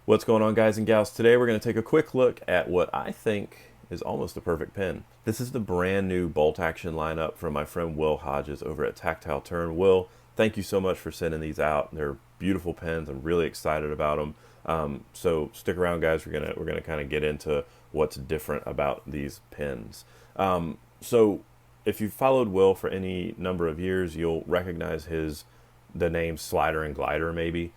What's going on, guys and gals? Today we're going to take a quick look at what I think is almost a perfect pen. This is the brand new bolt action lineup from my friend Will Hodges over at Tactile Turn. Will, thank you so much for sending these out. They're beautiful pens. I'm really excited about them. So stick around, guys. We're gonna kind of get into what's different about these pens. So if you've followed Will for any number of years, you'll recognize the name Slider and Glider maybe.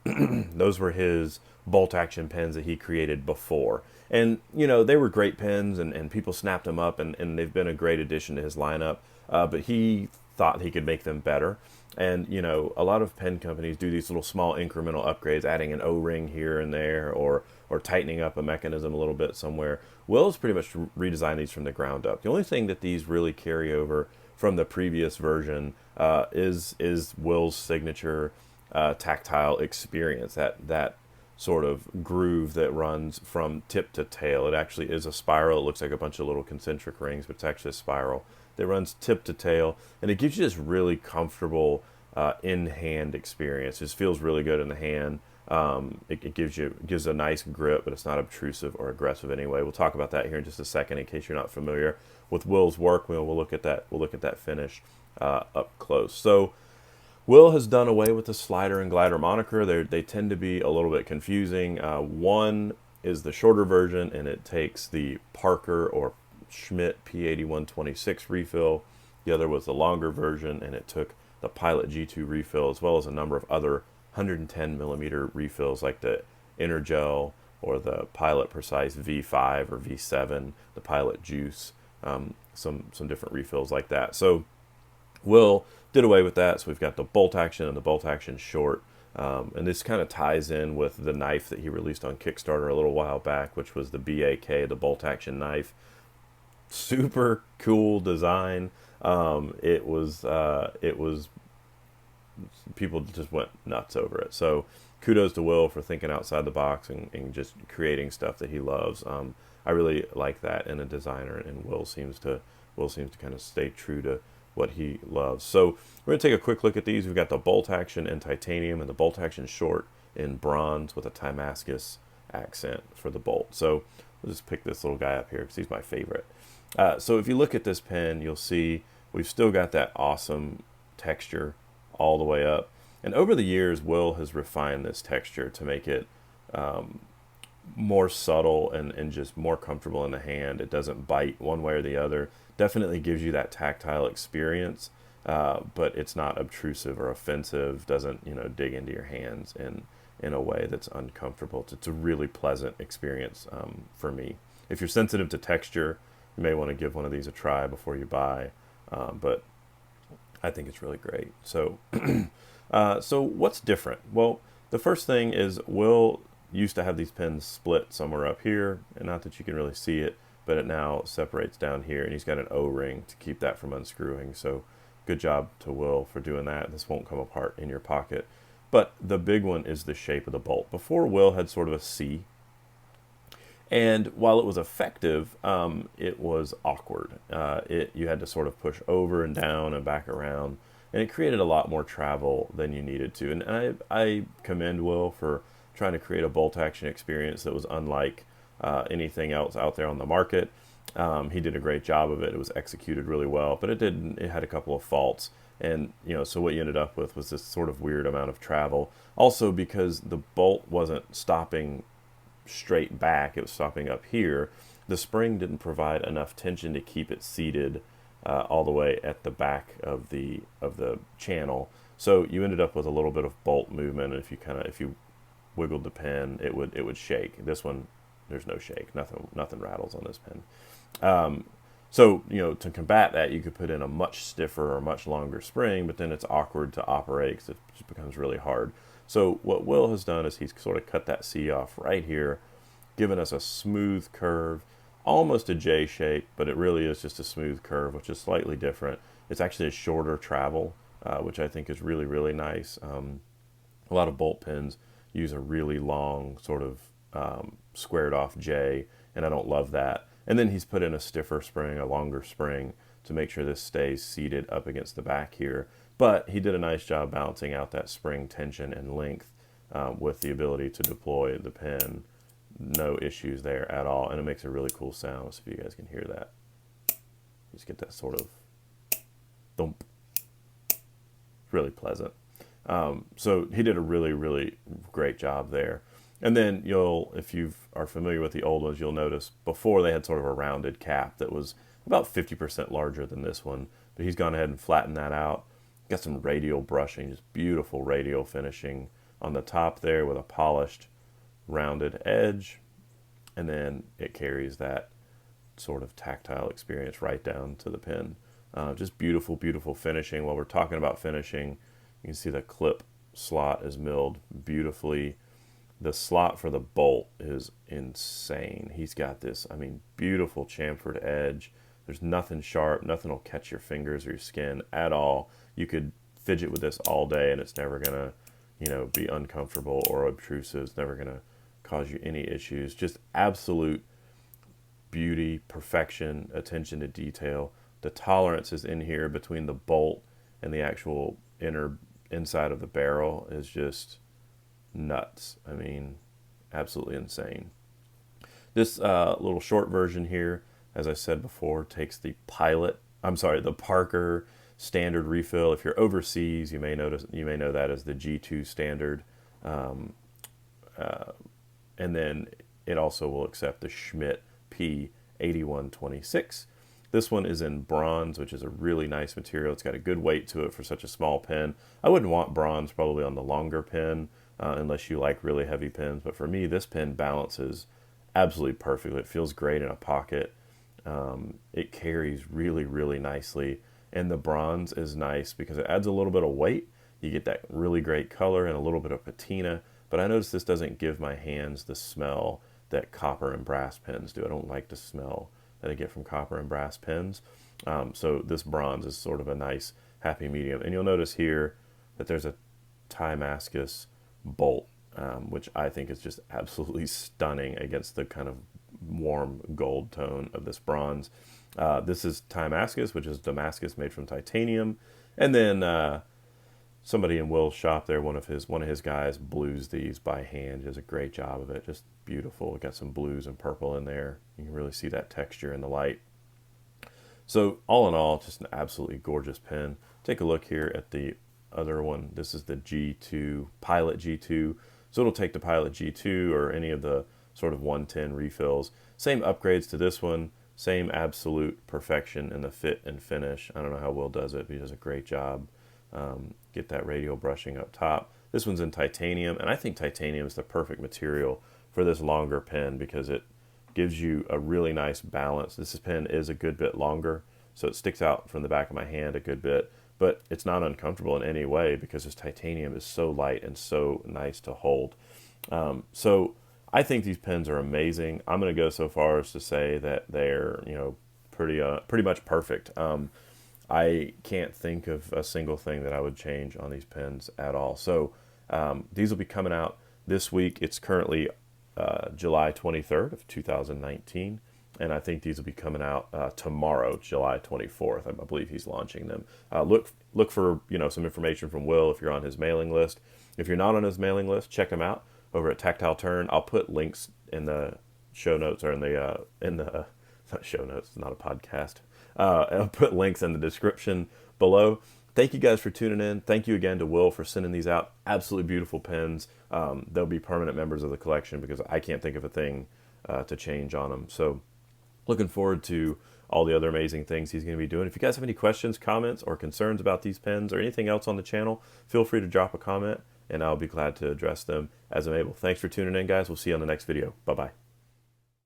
Those were his bolt action pens that he created before. And, they were great pens and people snapped them up and they've been a great addition to his lineup. But he thought he could make them better. And, a lot of pen companies do these little small incremental upgrades, adding an O-ring here and there or tightening up a mechanism a little bit somewhere. Will's pretty much redesigned these from the ground up. The only thing that these really carry over from the previous version is Will's signature tactile experience, that sort of groove that runs from tip to tail. It actually is a spiral. It looks like a bunch of little concentric rings, but it's actually a spiral that runs tip to tail, and it gives you this really comfortable in-hand experience. It just feels really good in the hand. It gives a nice grip, but it's not obtrusive or aggressive anyway. We'll talk about that here in just a second, in case you're not familiar with Will's work. We'll look at that. We'll look at that finish up close. So Will has done away with the Slider and Glider moniker. They tend to be a little bit confusing. One is the shorter version, and it takes the Parker or Schmidt P8126 refill. The other was the longer version, and it took the Pilot G2 refill, as well as a number of other 110 millimeter refills like the Intergel or the Pilot Precise V5 or V7, the Pilot Juice, some different refills like that. So Will did away with that, so we've got the bolt action and the bolt action short. And this kind of ties in with the knife that he released on Kickstarter a little while back, which was the BAK, the bolt action knife. Super cool design. It was people just went nuts over it. So kudos to Will for thinking outside the box and just creating stuff that he loves. I really like that in a designer, and Will seems to kind of stay true to what he loves. So we're going to take a quick look at these. We've got the bolt action in titanium and the bolt action short in bronze with a Damascus accent for the bolt. So we'll just pick this little guy up here because he's my favorite. So if you look at this pen, you'll see we've still got that awesome texture all the way up. And over the years, Will has refined this texture to make it more subtle and just more comfortable in the hand. It doesn't bite one way or the other. Definitely gives you that tactile experience, but it's not obtrusive or offensive. Doesn't dig into your hands in a way that's uncomfortable. It's a really pleasant experience for me. If you're sensitive to texture, you may want to give one of these a try before you buy. But I think it's really great. So, so what's different? Well, the first thing is Will used to have these pens split somewhere up here, and not that you can really see it, but it now separates down here, and he's got an O-ring to keep that from unscrewing. So good job to Will for doing that. This won't come apart in your pocket. But the big one is the shape of the bolt. Before, Will had sort of a C, and while it was effective, it was awkward. You had to sort of push over and down and back around, and it created a lot more travel than you needed to. And I commend Will for trying to create a bolt action experience that was unlike anything else out there on the market. He did a great job of it. It was executed really well, but it had a couple of faults. And, so what you ended up with was this sort of weird amount of travel. Also, because the bolt wasn't stopping straight back, it was stopping up here, the spring didn't provide enough tension to keep it seated all the way at the back of the channel. So you ended up with a little bit of bolt movement. And if you wiggled the pen, it would shake. This one, there's no shake. Nothing rattles on this pen. So to combat that, you could put in a much stiffer or much longer spring, but then it's awkward to operate because it just becomes really hard. So what Will has done is he's sort of cut that C off right here, given us a smooth curve, almost a J shape, but it really is just a smooth curve, which is slightly different. It's actually a shorter travel, which I think is really, really nice. A lot of bolt pens use a really long sort of squared off J, and I don't love that. And then he's put in a stiffer spring, a longer spring, to make sure this stays seated up against the back here. But he did a nice job balancing out that spring tension and length with the ability to deploy the pen. No issues there at all, and it makes a really cool sound. Let's see if you guys can hear that. Just get that sort of thump. Really pleasant. So he did a really, really great job there. And then if you are familiar with the old ones, you'll notice before they had sort of a rounded cap that was about 50% larger than this one, but he's gone ahead and flattened that out. Got some radial brushing, just beautiful radial finishing on the top there with a polished rounded edge, and then it carries that sort of tactile experience right down to the pen. Just beautiful, beautiful finishing. While we're talking about finishing, you can see the clip slot is milled beautifully. The slot for the bolt is insane. He's got this, beautiful chamfered edge. There's nothing sharp, nothing will catch your fingers or your skin at all. You could fidget with this all day and it's never gonna, be uncomfortable or obtrusive. It's never gonna cause you any issues. Just absolute beauty, perfection, attention to detail. The tolerance is in here between the bolt and the actual inside of the barrel is just nuts. Absolutely insane. This little short version here, as I said before, takes the Parker standard refill. If you're overseas, you may know that as the G2 standard, and then it also will accept the Schmidt P8126. This one is in bronze, which is a really nice material. It's got a good weight to it for such a small pen. I wouldn't want bronze probably on the longer pen unless you like really heavy pens. But for me, this pen balances absolutely perfectly. It feels great in a pocket. It carries really, really nicely. And the bronze is nice because it adds a little bit of weight. You get that really great color and a little bit of patina. But I notice this doesn't give my hands the smell that copper and brass pens do. I don't like the smell that I get from copper and brass pens. So this bronze is sort of a nice happy medium. And you'll notice here that there's a Timascus bolt, which I think is just absolutely stunning against the kind of warm gold tone of this bronze. This is Timascus, which is Damascus made from titanium. And then somebody in Will's shop there, one of his guys blues these by hand. He does a great job of it. Just beautiful. Got some blues and purple in there. You can really see that texture in the light. So all in all, just an absolutely gorgeous pen. Take a look here at the other one. This is the G2, Pilot G2. So it'll take the Pilot G2 or any of the sort of 110 refills. Same upgrades to this one. Same absolute perfection in the fit and finish. I don't know how Will does it, but he does a great job. Get that radial brushing up top. This one's in titanium, and I think titanium is the perfect material for this longer pen because it gives you a really nice balance. This pen is a good bit longer, so it sticks out from the back of my hand a good bit, but it's not uncomfortable in any way because this titanium is so light and so nice to hold. So I think these pens are amazing. I'm going to go so far as to say that they're pretty much perfect. I can't think of a single thing that I would change on these pens at all. So these will be coming out this week. It's currently July 23rd of 2019, and I think these will be coming out tomorrow, July 24th. I believe he's launching them. Look for some information from Will if you're on his mailing list. If you're not on his mailing list, check him out over at Tactile Turn. I'll put links in the show notes or in the not show notes. It's not a podcast. I'll put links in the description below. Thank you guys for tuning in. Thank you again to Will for sending these out. Absolutely beautiful pens. They'll be permanent members of the collection because I can't think of a thing to change on them. So looking forward to all the other amazing things he's going to be doing. If you guys have any questions, comments, or concerns about these pens or anything else on the channel, feel free to drop a comment and I'll be glad to address them as I'm able. Thanks for tuning in, guys. We'll see you on the next video. Bye-bye.